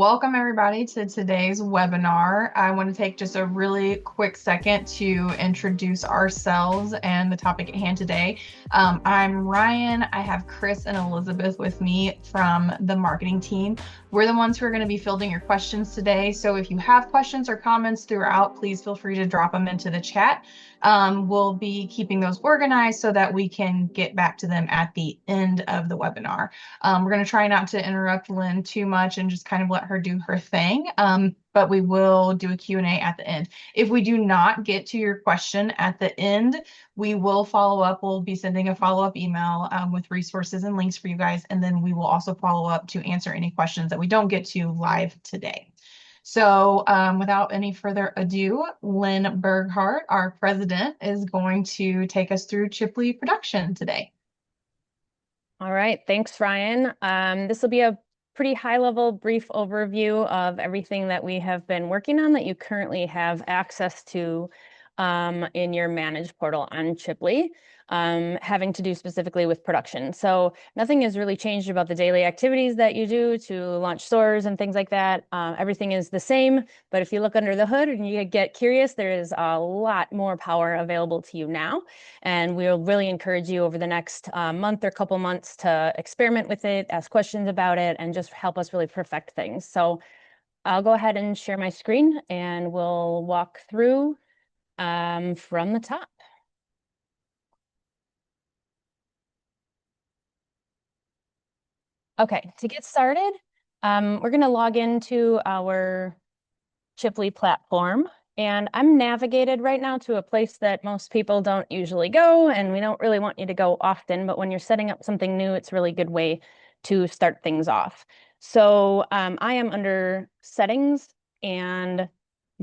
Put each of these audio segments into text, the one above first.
Welcome everybody to today's webinar. I want to take just a really quick second to introduce ourselves and the topic at hand today. I'm Ryan. I have Chris and Elizabeth with me from the marketing team. We're the ones who are going to be fielding your questions today. So if you have questions or comments throughout, please feel free to drop them into the chat. We'll be keeping those organized so that we can get back to them at the end of the webinar. We're going to try not to interrupt Lynn too much and just kind of let her do her thing. But we will do a Q&A at the end. If we do not get to your question at the end, we will follow up. We'll be sending a follow-up email with resources and links for you guys. And then we will also follow up to answer any questions that we don't get to live today. So without any further ado, Lynn Berghart, our president, is going to take us through Chipley production today. All right, thanks, Ryan. This will be a pretty high-level brief overview of everything that we have been working on that you currently have access to in your Manage portal on Chipley, having to do specifically with production. So nothing has really changed about the daily activities that you do to launch stores and things like that. Everything is the same, but if you look under the hood and you get curious, there is a lot more power available to you now. And we'll really encourage you over the next month or couple months to experiment with it, ask questions about it, and just help us really perfect things. So I'll go ahead and share my screen and we'll walk through from the top. Okay, to get started, we're going to log into our Chipley platform. And I'm navigated right now to a place that most people don't usually go, and we don't really want you to go often, but when you're setting up something new, it's a really good way to start things off. So I am under settings and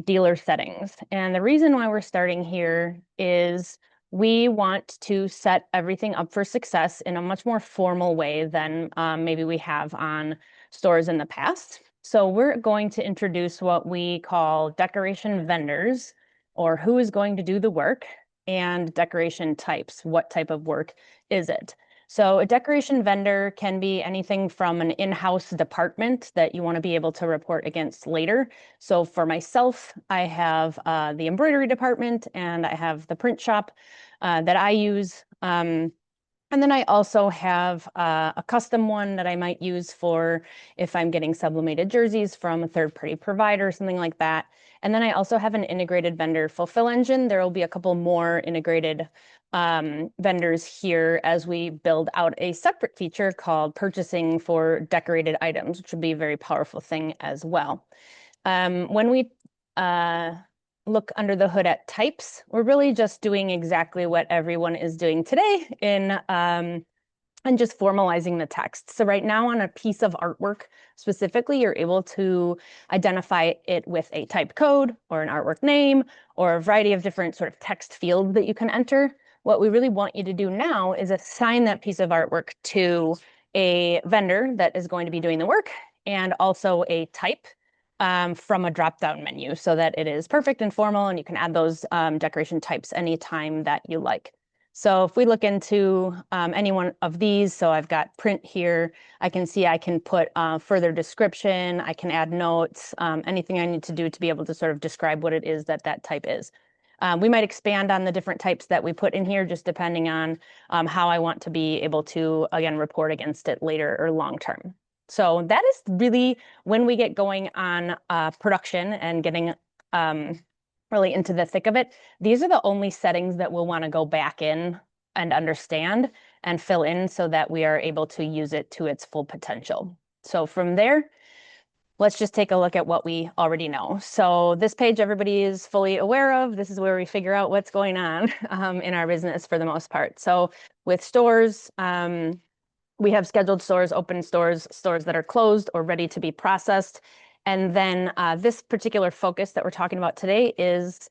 dealer settings. And the reason why we're starting here is we want to set everything up for success in a much more formal way than maybe we have on stores in the past. So we're going to introduce what we call decoration vendors, or who is going to do the work, and decoration types. What type of work is it? So a decoration vendor can be anything from an in-house department that you want to be able to report against later. So for myself, I have the embroidery department and I have the print shop that I use. And then I also have a custom one that I might use for if I'm getting sublimated jerseys from a third-party provider, something like that. And then I also have an integrated vendor fulfill engine. There will be a couple more integrated vendors here as we build out a separate feature called purchasing for decorated items, which would be a very powerful thing as well. When we look under the hood at types, we're really just doing exactly what everyone is doing today in and just formalizing the text. So right now on a piece of artwork specifically, you're able to identify it with a type code or an artwork name or a variety of different sort of text fields that you can enter. What we really want you to do now is assign that piece of artwork to a vendor that is going to be doing the work and also a type from a drop-down menu so that it is perfect and formal and you can add those decoration types anytime that you like. So if we look into any one of these, so I've got print here, I can see I can put further description, I can add notes, anything I need to do to be able to sort of describe what it is that that type is. We might expand on the different types that we put in here just depending on how I want to be able to, again, report against it later or long term. So that is really when we get going on production and getting really into the thick of it. These are the only settings that we'll want to go back in and understand and fill in so that we are able to use it to its full potential. So from there, let's just take a look at what we already know. So this page everybody is fully aware of. This is where we figure out what's going on in our business for the most part. So with stores, we have scheduled stores, open stores, stores that are closed or ready to be processed. And then this particular focus that we're talking about today is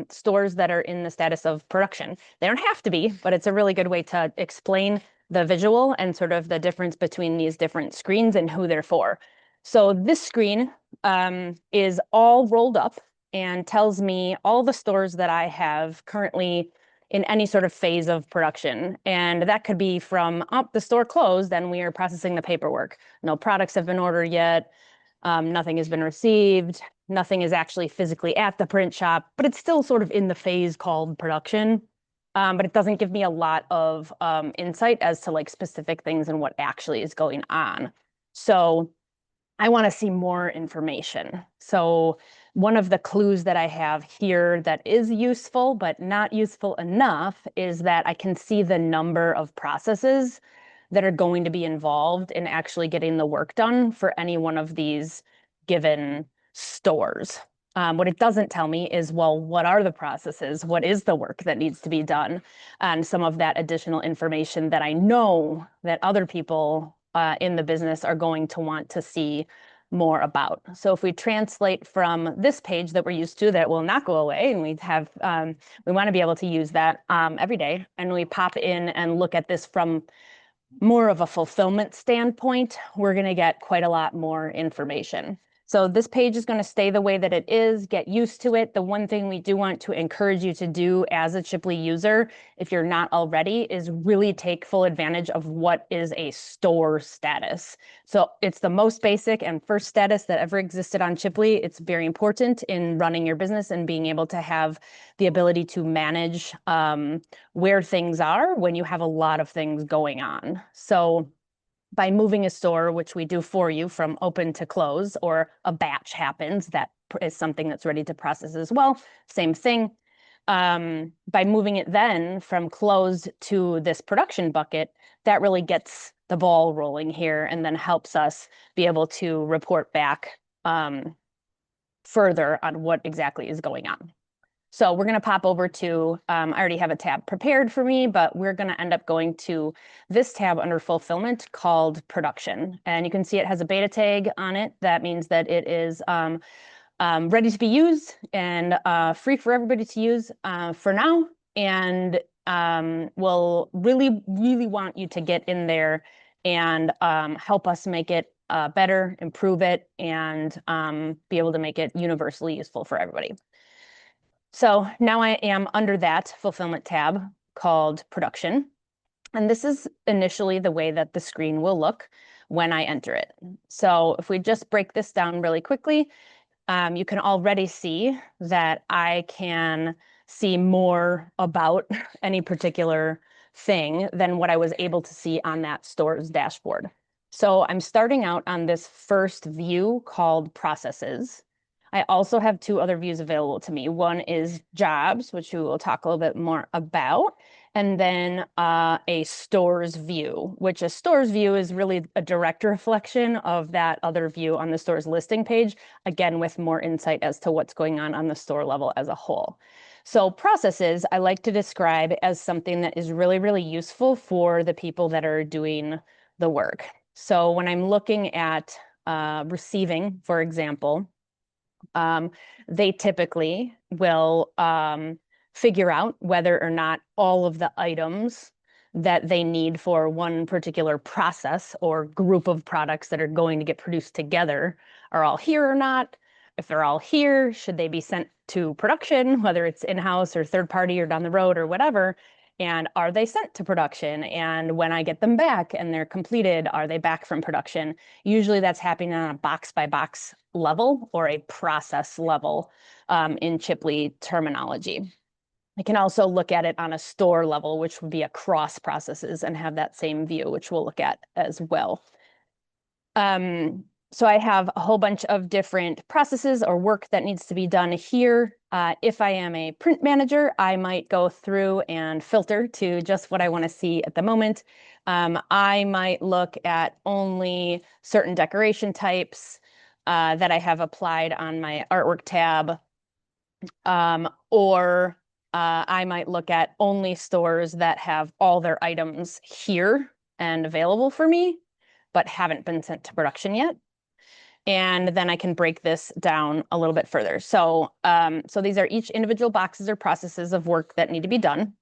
stores that are in the status of production. They don't have to be, but it's a really good way to explain the visual and sort of the difference between these different screens and who they're for. So this screen is all rolled up and tells me all the stores that I have currently in any sort of phase of production. And that could be from the store closed and we are processing the paperwork. No products have been ordered yet. Nothing has been received. Nothing is actually physically at the print shop, but it's still sort of in the phase called production. But it doesn't give me a lot of insight as to like specific things and what actually is going on. So I want to see more information. So one of the clues that I have here that is useful, but not useful enough, is that I can see the number of processes that are going to be involved in actually getting the work done for any one of these given stores. What it doesn't tell me is, well, what are the processes? What is the work that needs to be done? And some of that additional information that I know that other people in the business are going to want to see more about. So if we translate from this page that we're used to, that will not go away, and we want to be able to use that every day, and we pop in and look at this from more of a fulfillment standpoint, we're going to get quite a lot more information. So this page is going to stay the way that it is. Get used to it. The one thing we do want to encourage you to do as a Chipley user, if you're not already, is really take full advantage of what is a store status. So it's the most basic and first status that ever existed on Chipley. It's very important in running your business and being able to have the ability to manage where things are when you have a lot of things going on. So by moving a store, which we do for you, from open to close, or a batch happens, that is something that's ready to process as well. Same thing. By moving it then from closed to this production bucket, that really gets the ball rolling here and then helps us be able to report back further on what exactly is going on. So we're going to pop over to, I already have a tab prepared for me, but we're going to end up going to this tab under fulfillment called production. And you can see it has a beta tag on it. That means that it is ready to be used and free for everybody to use for now. And we'll really, really want you to get in there and help us make it better, improve it, and be able to make it universally useful for everybody. So now I am under that fulfillment tab called production. And this is initially the way that the screen will look when I enter it. So if we just break this down really quickly, you can already see that I can see more about any particular thing than what I was able to see on that store's dashboard. So I'm starting out on this first view called processes. I also have two other views available to me. One is jobs, which we will talk a little bit more about, and then a stores view, which a stores view is really a direct reflection of that other view on the store's listing page, again, with more insight as to what's going on the store level as a whole. So processes, I like to describe as something that is really, really useful for the people that are doing the work. So when I'm looking at receiving, for example, they typically will figure out whether or not all of the items that they need for one particular process or group of products that are going to get produced together are all here or not. If they're all here, should they be sent to production, whether it's in-house or third party or down the road or whatever? And are they sent to production? And when I get them back and they're completed, are they back from production? Usually that's happening on a box by box level or a process level in Chipley terminology. I can also look at it on a store level, which would be across processes, and have that same view, which we'll look at as well. So I have a whole bunch of different processes or work that needs to be done here. If I am a print manager, I might go through and filter to just what I want to see at the moment. I might look at only certain decoration types that I have applied on my artwork tab, or I might look at only stores that have all their items here and available for me, but haven't been sent to production yet. And then I can break this down a little bit further. So these are each individual boxes or processes of work that need to be done.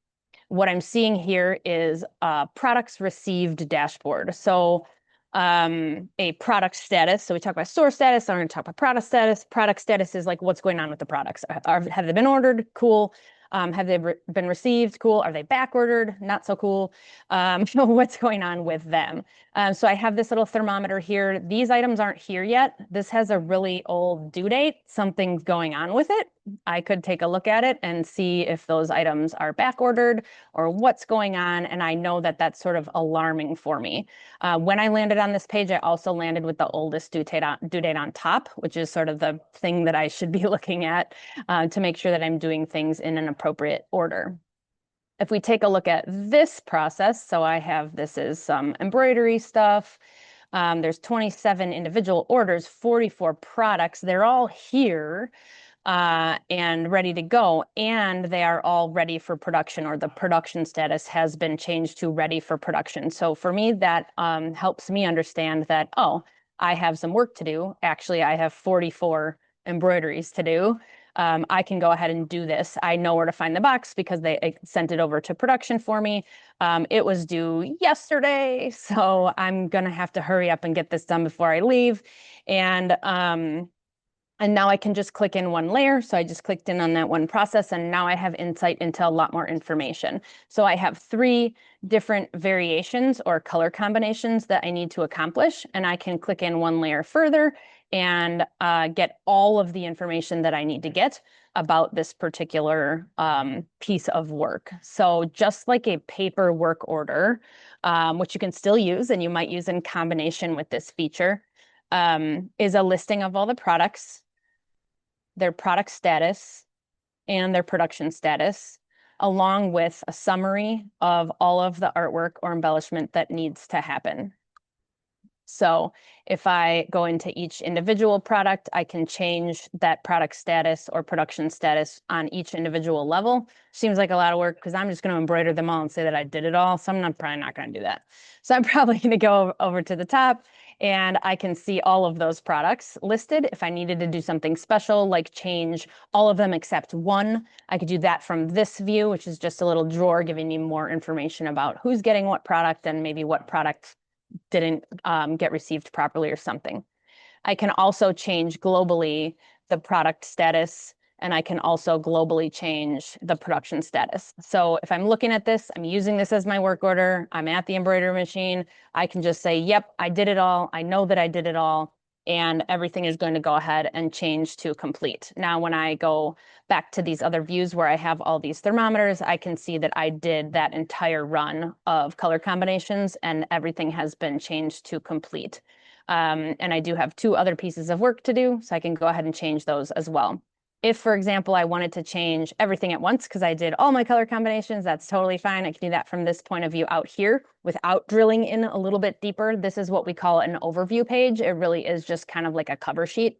What I'm seeing here is a products received dashboard. So a product status. So we talk about store status. I'm going to talk about product status. Product status is like what's going on with the products. Have they been ordered? Cool. Have they been received? Cool. Are they back ordered? Not so cool. What's going on with them? So I have this little thermometer here. These items aren't here yet. This has a really old due date. Something's going on with it. I could take a look at it and see if those items are back ordered or what's going on. And I know that that's sort of alarming for me. When I landed on this page, I also landed with the oldest due date on top, which is sort of the thing that I should be looking at to make sure that I'm doing things in an appropriate order. If we take a look at this process, so I have, this is some embroidery stuff. There's 27 individual orders, 44 products. They're all here and ready to go, and they are all ready for production, or the production status has been changed to ready for production. So for me, that helps me understand that, oh, I have some work to do. Actually, I have 44 embroideries to do. I can go ahead and do this. I know where to find the box because they sent it over to production for me. It was due yesterday, so I'm gonna have to hurry up and get this done before I leave. And now I can just click in one layer. So I just clicked in on that one process, and now I have insight into a lot more information. So I have 3 different variations or color combinations that I need to accomplish, and I can click in one layer further and get all of the information that I need to get about this particular piece of work. So just like a paper work order, which you can still use and you might use in combination with this feature, is a listing of all the products, their product status, and their production status, along with a summary of all of the artwork or embellishment that needs to happen. So if I go into each individual product, I can change that product status or production status on each individual level. Seems like a lot of work because I'm just going to embroider them all and say that I did it all. So I'm probably not going to do that. So I'm probably going to go over to the top, and I can see all of those products listed. If I needed to do something special, like change all of them except one, I could do that from this view, which is just a little drawer giving me more information about who's getting what product and maybe what product didn't get received properly or something. I can also change globally the product status, and I can also globally change the production status. So if I'm looking at this, I'm using this as my work order, I'm at the embroidery machine, I can just say, yep, I did it all. I know that I did it all, and everything is going to go ahead and change to complete. Now, when I go back to these other views where I have all these thermometers, I can see that I did that entire run of color combinations and everything has been changed to complete. And I do have 2 other pieces of work to do, so I can go ahead and change those as well. If, for example, I wanted to change everything at once because I did all my color combinations, that's totally fine. I can do that from this point of view out here without drilling in a little bit deeper. This is what we call an overview page. It really is just kind of like a cover sheet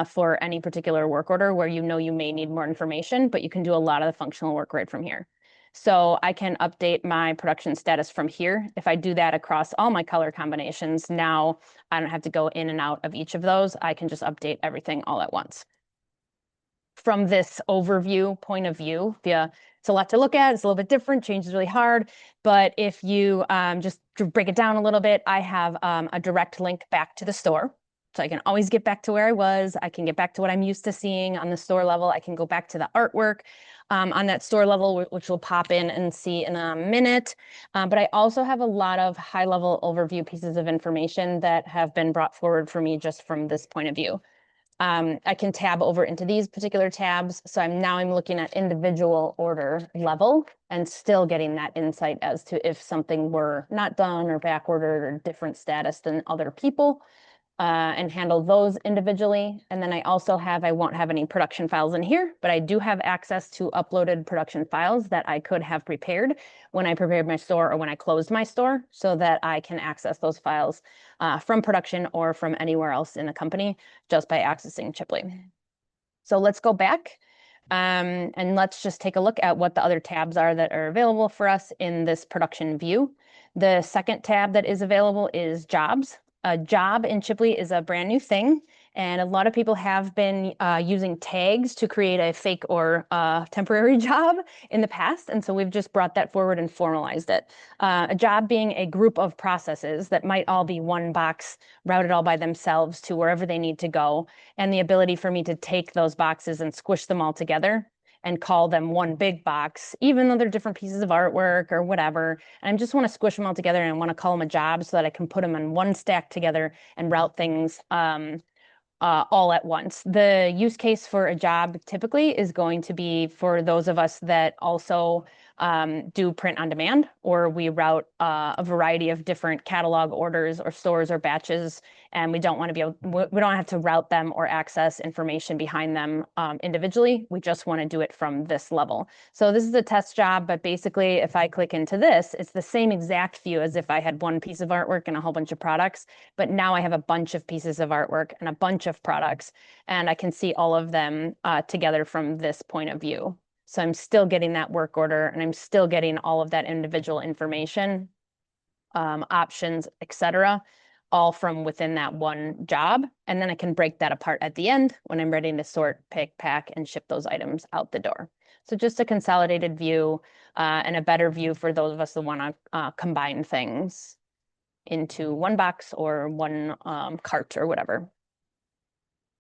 for any particular work order where you know you may need more information, but you can do a lot of the functional work right from here. So I can update my production status from here. If I do that across all my color combinations, now I don't have to go in and out of each of those. I can just update everything all at once. From this overview point of view, it's a lot to look at. It's a little bit different. Change is really hard. But if you just to break it down a little bit, I have a direct link back to the store. So I can always get back to where I was. I can get back to what I'm used to seeing on the store level. I can go back to the artwork on that store level, which we'll pop in and see in a minute. But I also have a lot of high-level overview pieces of information that have been brought forward for me just from this point of view. I can tab over into these particular tabs. So I'm looking at individual order level and still getting that insight as to if something were not done or back ordered or different status than other people, and handle those individually. And then I won't have any production files in here, but I do have access to uploaded production files that I could have prepared when I prepared my store or when I closed my store, so that I can access those files from production or from anywhere else in the company just by accessing Chipley. So let's go back and let's just take a look at what the other tabs are that are available for us in this production view. The second tab that is available is jobs. A job in Chipley is a brand new thing, and a lot of people have been using tags to create a fake or temporary job in the past, and so we've just brought that forward and formalized it. A job being a group of processes that might all be one box routed all by themselves to wherever they need to go, and the ability for me to take those boxes and squish them all together and call them one big box, even though they're different pieces of artwork or whatever. And I just want to squish them all together and I want to call them a job so that I can put them in one stack together and route things all at once. The use case for a job typically is going to be for those of us that also do print on demand, or we route a variety of different catalog orders or stores or batches, and we don't want to be able, we don't have to route them or access information behind them individually. We just want to do it from this level. So this is a test job, but basically if I click into this, it's the same exact view as if I had one piece of artwork and a whole bunch of products, but now I have a bunch of pieces of artwork and a bunch of products, and I can see all of them together from this point of view. So I'm still getting that work order and I'm still getting all of that individual information, options, etc., all from within that one job. And then I can break that apart at the end when I'm ready to sort, pick, pack, and ship those items out the door. So just a consolidated view and a better view for those of us that want to combine things into one box or one cart or whatever.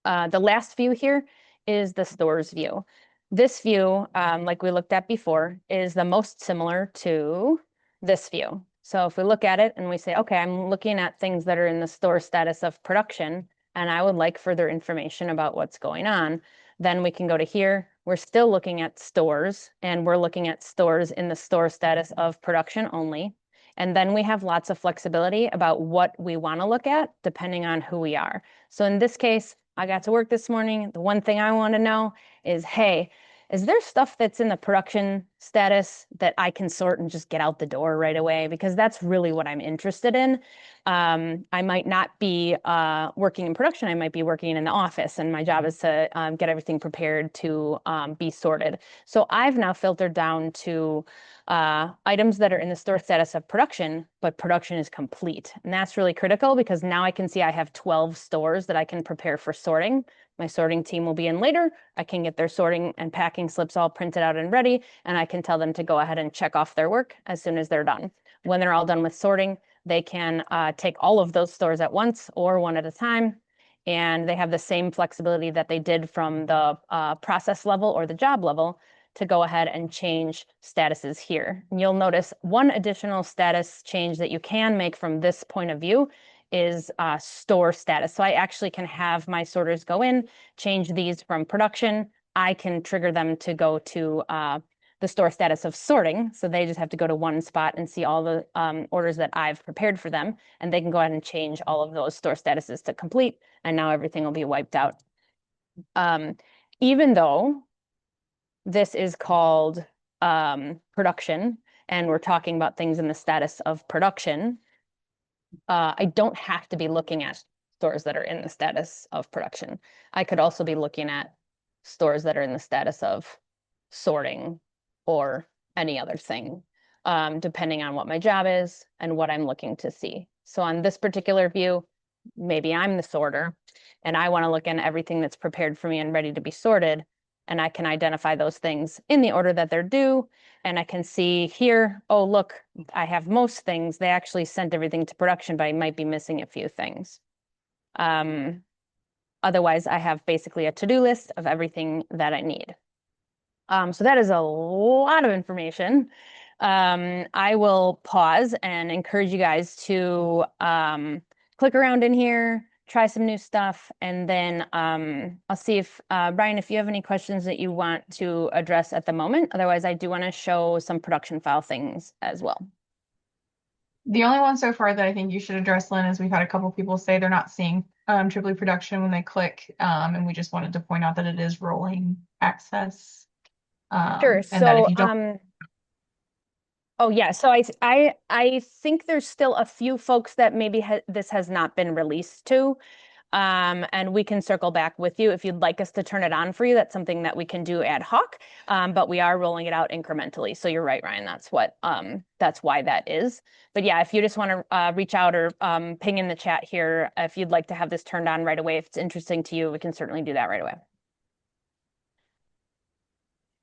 The last view here is the stores view. This view, like we looked at before, is the most similar to this view. So if we look at it and we say, okay, I'm looking at things that are in the store status of production, and I would like further information about what's going on, then we can go to here. We're still looking at stores, and we're looking at stores in the store status of production only. And then we have lots of flexibility about what we want to look at depending on who we are. So in this case, I got to work this morning. The one thing I want to know is, hey, is there stuff that's in the production status that I can sort and just get out the door right away? Because that's really what I'm interested in. I might not be working in production. I might be working in the office, and my job is to get everything prepared to be sorted. So I've now filtered down to items that are in the store status of production, but production is complete. And that's really critical because now I can see I have 12 stores that I can prepare for sorting. My sorting team will be in later. I can get their sorting and packing slips all printed out and ready, and I can tell them to go ahead and check off their work as soon as they're done. When they're all done with sorting, they can take all of those stores at once or one at a time, and they have the same flexibility that they did from the process level or the job level to go ahead and change statuses here. And you'll notice one additional status change that you can make from this point of view is store status. So I actually can have my sorters go in, change these from production. I can trigger them to go to the store status of sorting. So they just have to go to one spot and see all the orders that I've prepared for them. And they can go ahead and change all of those store statuses to complete. And now everything will be wiped out. Even though this is called production, and we're talking about things in the status of production, I don't have to be looking at stores that are in the status of production. I could also be looking at stores that are in the status of sorting or any other thing, depending on what my job is and what I'm looking to see. So on this particular view, maybe I'm the sorter and I want to look in everything that's prepared for me and ready to be sorted. And I can identify those things in the order that they're due. And I can see here, oh, look, I have most things. They actually sent everything to production, but I might be missing a few things. Otherwise, I have basically a to-do list of everything that I need. So that is a lot of information. I will pause and encourage you guys to click around in here, try some new stuff, and then I'll see if, Brian, if you have any questions that you want to address at the moment. Otherwise, I do want to show some production file things as well. The only one so far that I think you should address, Lynn, is we've had a couple people say they're not seeing Triply production when they click, and we just wanted to point out that it is rolling access. Sure. And that if you don't oh yeah, so I think there's still a few folks that maybe this has not been released to, and we can circle back with you if you'd like us to turn it on for you. That's something that we can do ad hoc, but we are rolling it out incrementally. So you're right, Ryan. That's why that is. But yeah, if you just want to reach out or ping in the chat here, if you'd like to have this turned on right away, if it's interesting to you, we can certainly do that right away.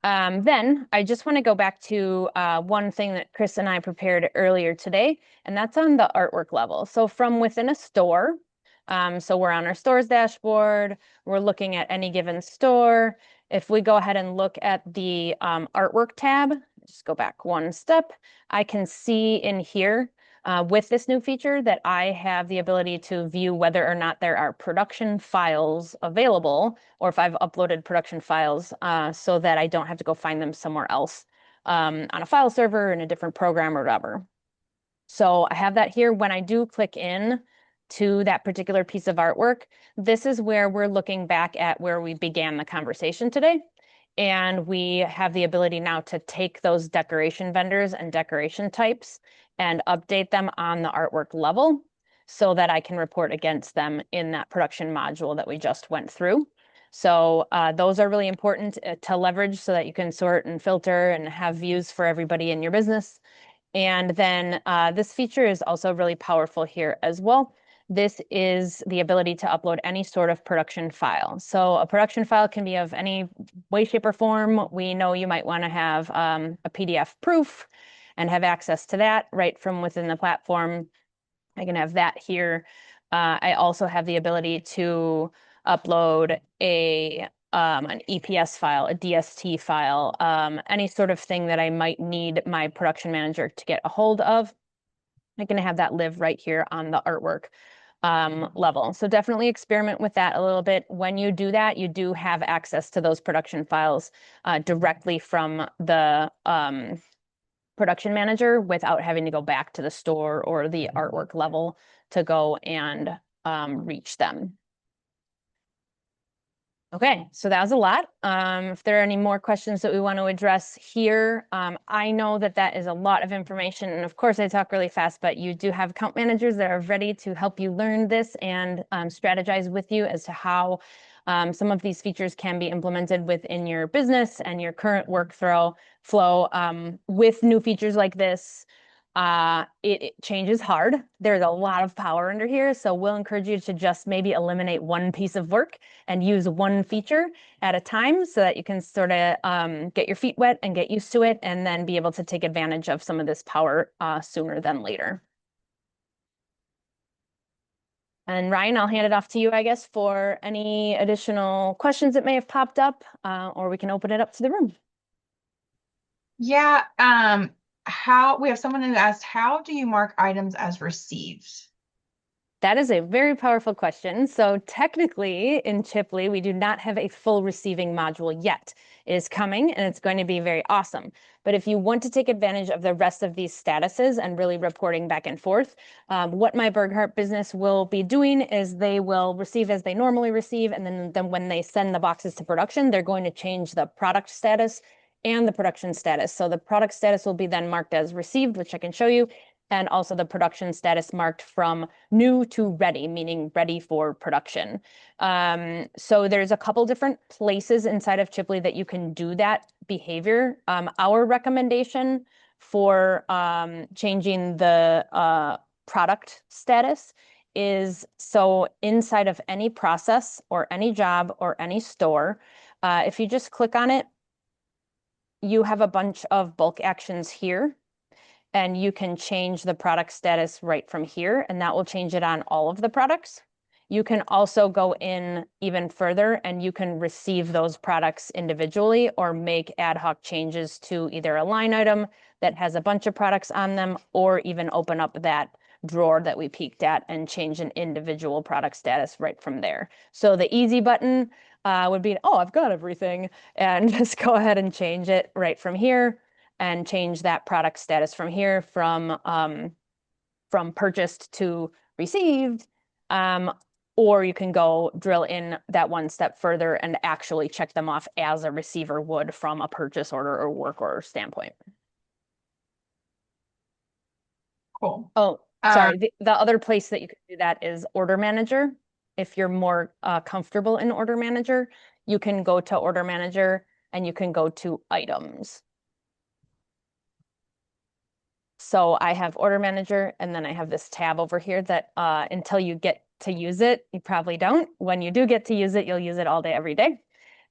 Then I just want to go back to one thing that Chris and I prepared earlier today, and that's on the artwork level. So from within a store, so we're on our stores dashboard, we're looking at any given store, If we go ahead and look at the artwork tab, just go back one step, I can see in here with this new feature that I have the ability to view whether or not there are production files available, or if I've uploaded production files so that I don't have to go find them somewhere else on a file server in a different program or whatever. So I have that here. When I do click in to that particular piece of artwork, this is where we're looking back at where we began the conversation today. And we have the ability now to take those decoration vendors and decoration types and update them on the artwork level so that I can report against them in that production module that we just went through. So those are really important to leverage so that you can sort and filter and have views for everybody in your business. And then this feature is also really powerful here as well. This is the ability to upload any sort of production file. So a production file can be of any way, shape, or form. We know you might want to have a PDF proof and have access to that right from within the platform. I can have that here. I also have the ability to upload an EPS file, a DST file, any sort of thing that I might need my production manager to get a hold of. I can have that live right here on the artwork level. So definitely experiment with that a little bit. When you do that, you do have access to those production files directly from the production manager without having to go back to the store or the artwork level to go and reach them. Okay, so that was a lot. If there are any more questions that we want to address here, I know that that is a lot of information. And of course, I talk really fast, but you do have account managers that are ready to help you learn this and strategize with you as to how some of these features can be implemented within your business and your current workflow with new features like this. Change is hard. There's a lot of power under here. So we'll encourage you to just maybe eliminate one piece of work and use one feature at a time so that you can sort of get your feet wet and get used to it and then be able to take advantage of some of this power sooner than later. And Ryan, I'll hand it off to you, I guess, for any additional questions that may have popped up, or we can open it up to the room. Yeah, we have someone who asked, how do you mark items as received? That is a very powerful question. So technically in Chiply, we do not have a full receiving module yet. It is coming and it's going to be very awesome. But if you want to take advantage of the rest of these statuses and really reporting back and forth, what my Berghardt business will be doing is they will receive as they normally receive. And then when they send the boxes to production, they're going to change the product status and the production status. So the product status will be then marked as received, which I can show you, and also the production status marked from new to ready, meaning ready for production. So there's a couple different places inside of Chiply that you can do that behavior. Our recommendation for changing the product status is so inside of any process or any job or any store, if you just click on it, you have a bunch of bulk actions here. And you can change the product status right from here, and that will change it on all of the products. You can also go in even further and you can receive those products individually or make ad hoc changes to either a line item that has a bunch of products on them, or even open up that drawer that we peeked at and change an individual product status right from there. So the easy button would be, oh, I've got everything, and just go ahead and change it right from here and change that product status from here from purchased to received. Or you can go drill in that one step further and actually check them off as a receiver would from a purchase order or work order standpoint. Cool. Oh, sorry. The other place that you can do that is Order Manager. If you're more comfortable in Order Manager, you can go to Order Manager and you can go to Items. So I have Order Manager, and then I have this tab over here that until you get to use it, you probably don't. When you do get to use it, you'll use it all day, every day.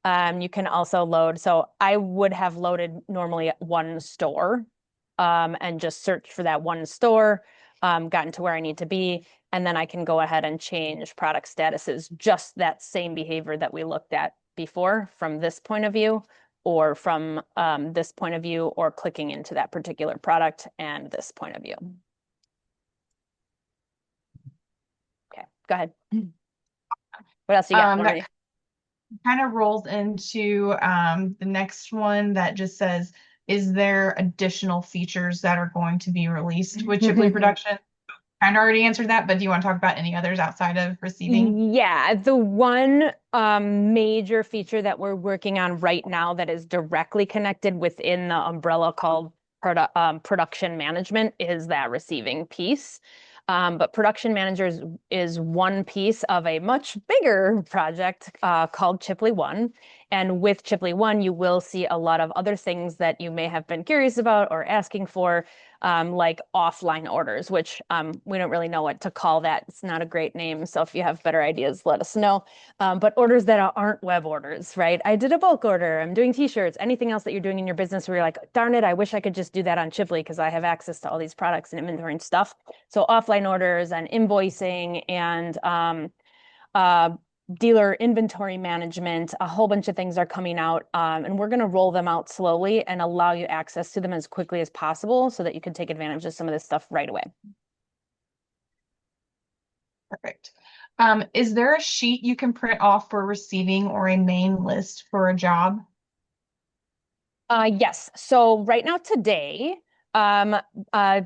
You can also load. So I would have loaded normally at one store and just search for that one store, gotten to where I need to be, and then I can go ahead and change product statuses, just that same behavior that we looked at before from this point of view, or from this point of view, or clicking into that particular product and this point of view. Okay, go ahead. What else do you got? That kind of rolls into the next one that just says, is there additional features that are going to be released with Chipley production? Kind of already answered that, but do you want to talk about any others outside of receiving? Yeah, the one major feature that we're working on right now that is directly connected within the umbrella called production management is that receiving piece. But production managers is one piece of a much bigger project called Chipley One. And with Chipley One, you will see a lot of other things that you may have been curious about or asking for, like offline orders, which we don't really know what to call that. It's not a great name. So if you have better ideas, let us know. But orders that aren't web orders, right? I did a bulk order. I'm doing t-shirts, anything else that you're doing in your business where you're like, darn it, I wish I could just do that on Chipley because I have access to all these products and inventory and stuff. So offline orders and invoicing and dealer inventory management, a whole bunch of things are coming out, and we're going to roll them out slowly and allow you access to them as quickly as possible so that you can take advantage of some of this stuff right away. Perfect. Is there a sheet you can print off for receiving or a main list for a job? Yes. So right now today,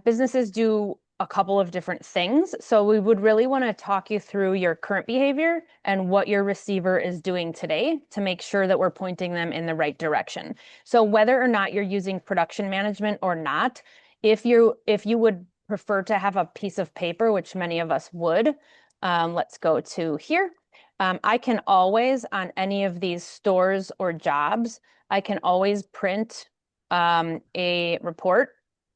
businesses do a couple of different things. So we would really want to talk you through your current behavior and what your receiver is doing today to make sure that we're pointing them in the right direction. So whether or not you're using production management or not, if you would prefer to have a piece of paper, which many of us would, let's go to here. I can always, on any of these stores or jobs, I can always print a report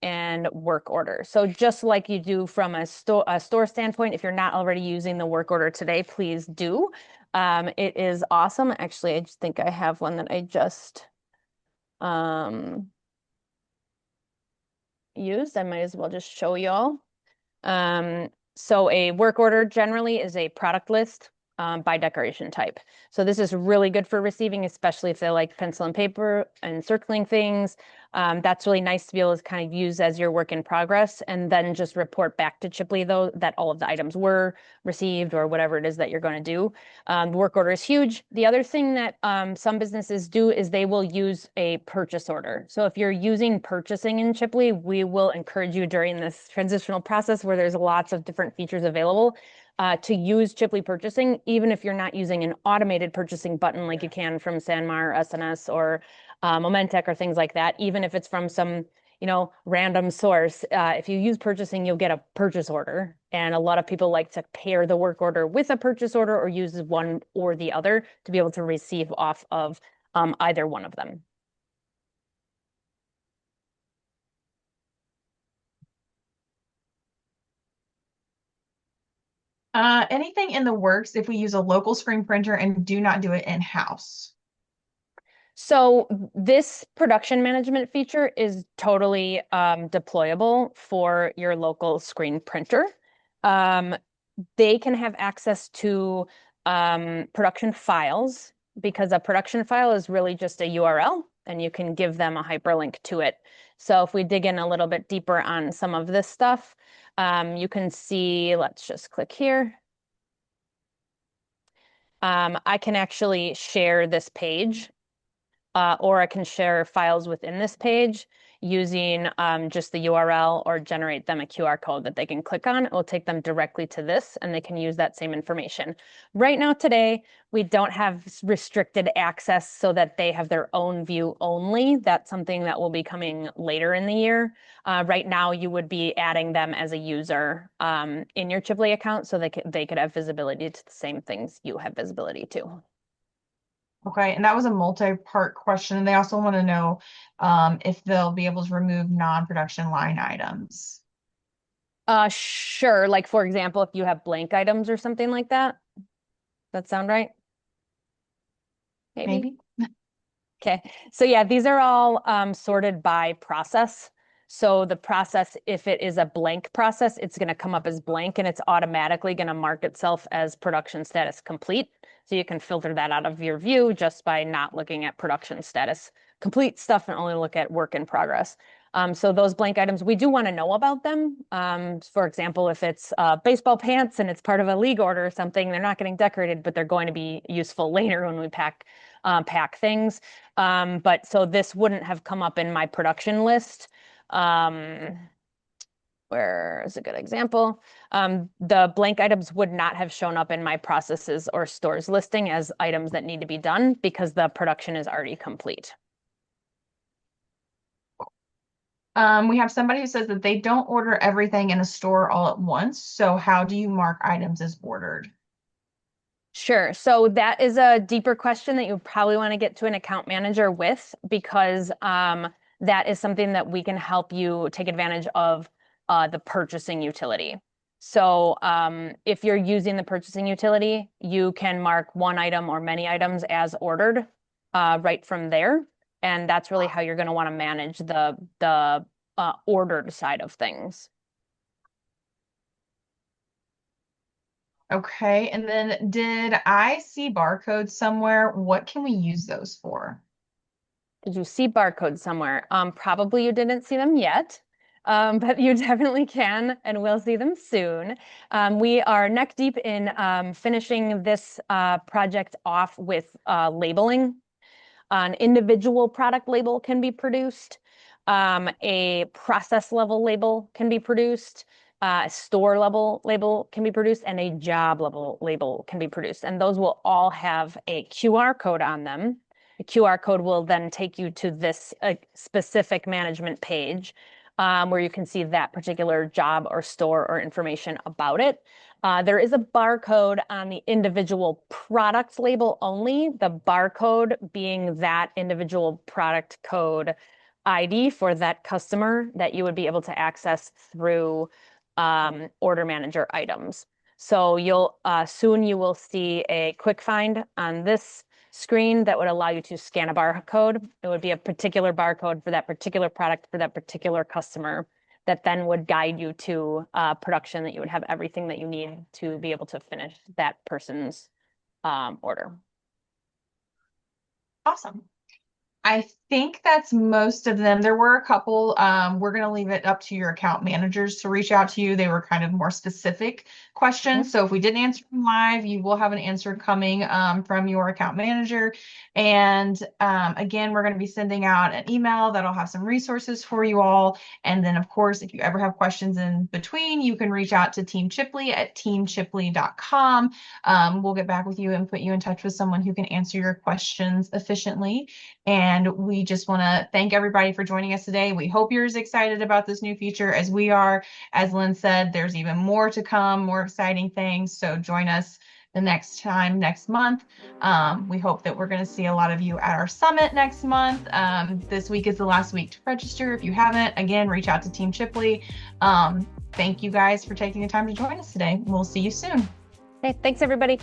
and work order. So just like you do from a store standpoint, if you're not already using the work order today, please do. It is awesome. Actually, I just think I have one that I just used. I might as well just show y'all. So a work order generally is a product list by decoration type. So this is really good for receiving, especially if they like pencil and paper and circling things. That's really nice to be able to kind of use as your work in progress and then just report back to Chipley though that all of the items were received or whatever it is that you're going to do. The work order is huge. The other thing that some businesses do is they will use a purchase order. So if you're using purchasing in Chipley, we will encourage you during this transitional process where there's lots of different features available to use Chipley purchasing, even if you're not using an automated purchasing button like you can from Sanmar, SNS, or Momentech or things like that, even if it's from some random source. If you use purchasing, you'll get a purchase order. And a lot of people like to pair the work order with a purchase order or use one or the other to be able to receive off of either one of them. Anything in the works if we use a local screen printer and do not do it in-house? So this production management feature is totally deployable for your local screen printer. They can have access to production files because a production file is really just a URL and you can give them a hyperlink to it. So if we dig in a little bit deeper on some of this stuff, you can see, let's just click here. I can actually share this page or I can share files within this page using just the URL or generate them a QR code that they can click on. It will take them directly to this and they can use that same information. Right now today, we don't have restricted access so that they have their own view only. That's something that will be coming later in the year. Right now, you would be adding them as a user in your Chipley account so they could have visibility to the same things you have visibility to. Okay, and that was a multi-part question. They also want to know if they'll be able to remove non-production line items. Sure. Like for example, if you have blank items or something like that. Does that sound right? Maybe. Maybe. Okay. So yeah, these are all sorted by process. So the process, if it is a blank process, it's going to come up as blank and it's automatically going to mark itself as production status complete. So you can filter that out of your view just by not looking at production status complete stuff and only look at work in progress. So those blank items, we do want to know about them. For example, if it's baseball pants and it's part of a league order or something, they're not getting decorated, but they're going to be useful later when we pack things. But so this wouldn't have come up in my production list. Where is a good example? The blank items would not have shown up in my processes or stores listing as items that need to be done because the production is already complete. We have somebody who says that they don't order everything in a store all at once. So how do you mark items as ordered? Sure. So that is a deeper question that you probably want to get to an account manager with because that is something that we can help you take advantage of the purchasing utility. So if you're using the purchasing utility, you can mark one item or many items as ordered right from there. And that's really how you're going to want to manage the ordered side of things. Okay, and then did I see barcodes somewhere? What can we use those for? Did you see barcodes somewhere? Probably you didn't see them yet, but you definitely can, and we'll see them soon. We are neck deep in finishing this project off with labeling. An individual product label can be produced. A process level label can be produced. A store level label can be produced, and a job level label can be produced. And those will all have a QR code on them. The QR code will then take you to this specific management page where you can see that particular job or store or information about it. There is a barcode on the individual product label only, the barcode being that individual product code ID for that customer that you would be able to access through order manager items. So you'll soon you will see a quick find on this screen that would allow you to scan a barcode. It would be a particular barcode for that particular product for that particular customer that then would guide you to production that you would have everything that you need to be able to finish that person's order. Awesome. I think that's most of them. There were a couple. We're going to leave it up to your account managers to reach out to you. They were kind of more specific questions. So if we didn't answer them live, you will have an answer coming from your account manager. And again, we're going to be sending out an email that'll have some resources for you all. And then, of course, if you ever have questions in between, you can reach out to Team Chipley at teamchipley.com. We'll get back with you and put you in touch with someone who can answer your questions efficiently. And we just want to thank everybody for joining us today. We hope you're as excited about this new feature as we are. As Lynn said, there's even more to come, more exciting things. So join us the next time next month. We hope that we're going to see a lot of you at our summit next month. This week is the last week to register. If you haven't, again, reach out to Team Chipley. Thank you guys for taking the time to join us today. We'll see you soon. Okay, thanks everybody.